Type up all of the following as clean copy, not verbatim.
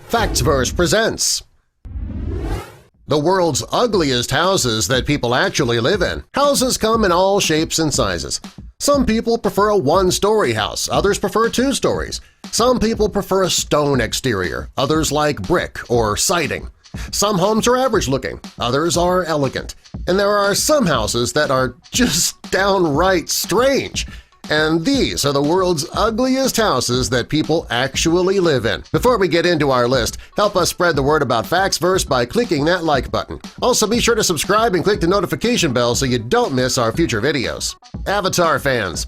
Factsverse presents the world's ugliest houses that people actually live in. Houses come in all shapes and sizes. Some people prefer a one-story house, others prefer 2 stories. Some people prefer a stone exterior, others like brick or siding. Some homes are average-looking, others are elegant. And there are some houses that are just downright strange. And these are the world's ugliest houses that people actually live in. Before we get into our list, help us spread the word about Factsverse by clicking that like button. Also, be sure to subscribe and click the notification bell so you don't miss our future videos. Avatar fans.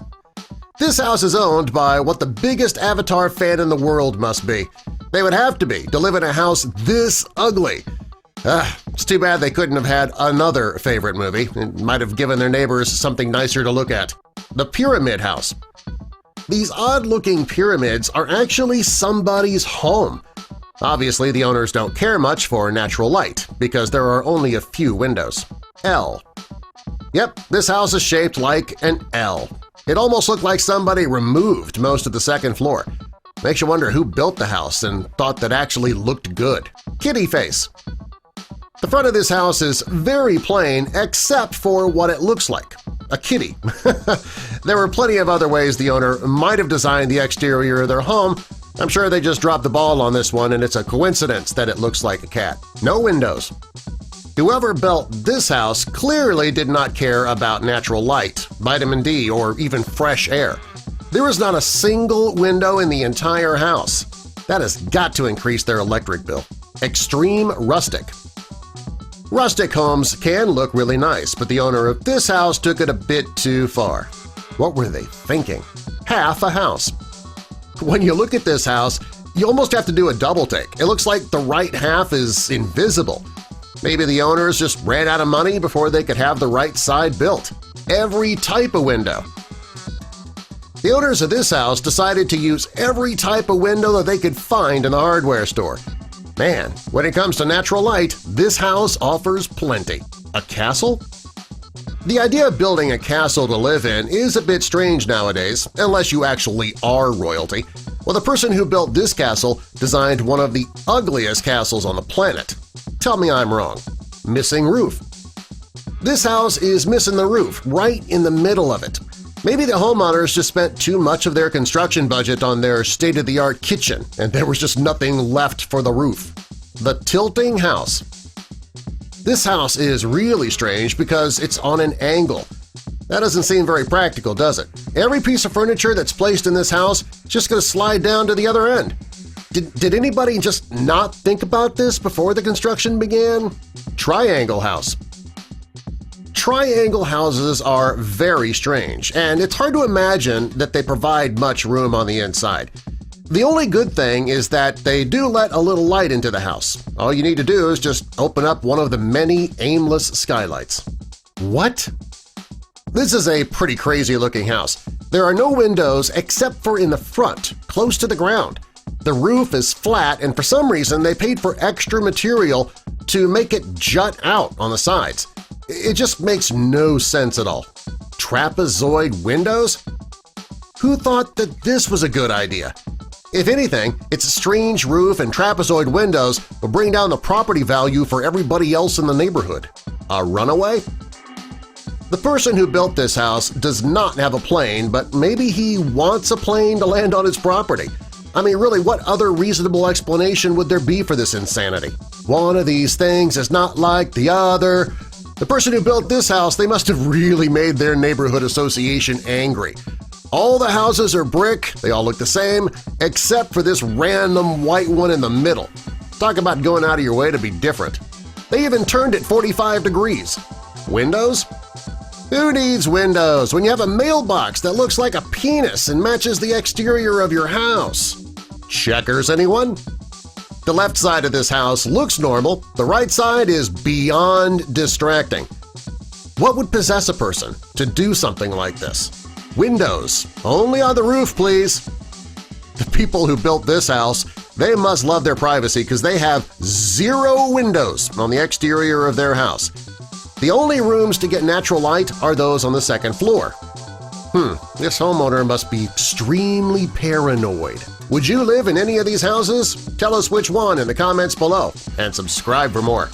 This house is owned by what the biggest Avatar fan in the world must be. They would have to be to live in a house this ugly. It's too bad they couldn't have had another favorite movie. It might have given their neighbors something nicer to look at. The Pyramid House. These odd-looking pyramids are actually somebody's home. Obviously, the owners don't care much for natural light because there are only a few windows. L. Yep, this house is shaped like an L. It almost looked like somebody removed most of the second floor. Makes you wonder who built the house and thought that actually looked good. Kitty face. The front of this house is very plain except for what it looks like – a kitty. There were plenty of other ways the owner might have designed the exterior of their home. I'm sure they just dropped the ball on this one and it's a coincidence that it looks like a cat. No windows. Whoever built this house clearly did not care about natural light, vitamin D, or even fresh air. There is not a single window in the entire house. That has got to increase their electric bill. Extreme rustic. Rustic homes can look really nice, but the owner of this house took it a bit too far. What were they thinking? Half a house. When you look at this house, you almost have to do a double take. It looks like the right half is invisible. Maybe the owners just ran out of money before they could have the right side built. Every type of window. The owners of this house decided to use every type of window that they could find in the hardware store. Man, when it comes to natural light, this house offers plenty. A castle? The idea of building a castle to live in is a bit strange nowadays, unless you actually are royalty. Well, the person who built this castle designed one of the ugliest castles on the planet. Tell me I'm wrong. Missing roof. This house is missing the roof, right in the middle of it. Maybe the homeowners just spent too much of their construction budget on their state-of-the-art kitchen and there was just nothing left for the roof. The tilting house. This house is really strange because it's on an angle. That doesn't seem very practical, does it? Every piece of furniture that's placed in this house is just going to slide down to the other end. Did anybody just not think about this before the construction began? Triangle house. Triangle houses are very strange, and it's hard to imagine that they provide much room on the inside. The only good thing is that they do let a little light into the house. All you need to do is just open up one of the many aimless skylights. What? This is a pretty crazy-looking house. There are no windows except for in the front, close to the ground. The roof is flat, and for some reason they paid for extra material to make it jut out on the sides. It just makes no sense at all. Trapezoid windows? Who thought that this was a good idea? If anything, its strange roof and trapezoid windows will bring down the property value for everybody else in the neighborhood. A runaway? The person who built this house does not have a plane, but maybe he wants a plane to land on his property. I mean, really, what other reasonable explanation would there be for this insanity? One of these things is not like the other. The person who built this house, they must have really made their neighborhood association angry. All the houses are brick, they all look the same, except for this random white one in the middle. Talk about going out of your way to be different. They even turned it 45 degrees. Windows? Who needs windows when you have a mailbox that looks like a penis and matches the exterior of your house? Checkers, anyone? The left side of this house looks normal, the right side is beyond distracting. What would possess a person to do something like this? Windows, only on the roof, please. The people who built this house, they must love their privacy because they have 0 windows on the exterior of their house. The only rooms to get natural light are those on the second floor. This homeowner must be extremely paranoid. Would you live in any of these houses? Tell us which one in the comments below, and subscribe for more.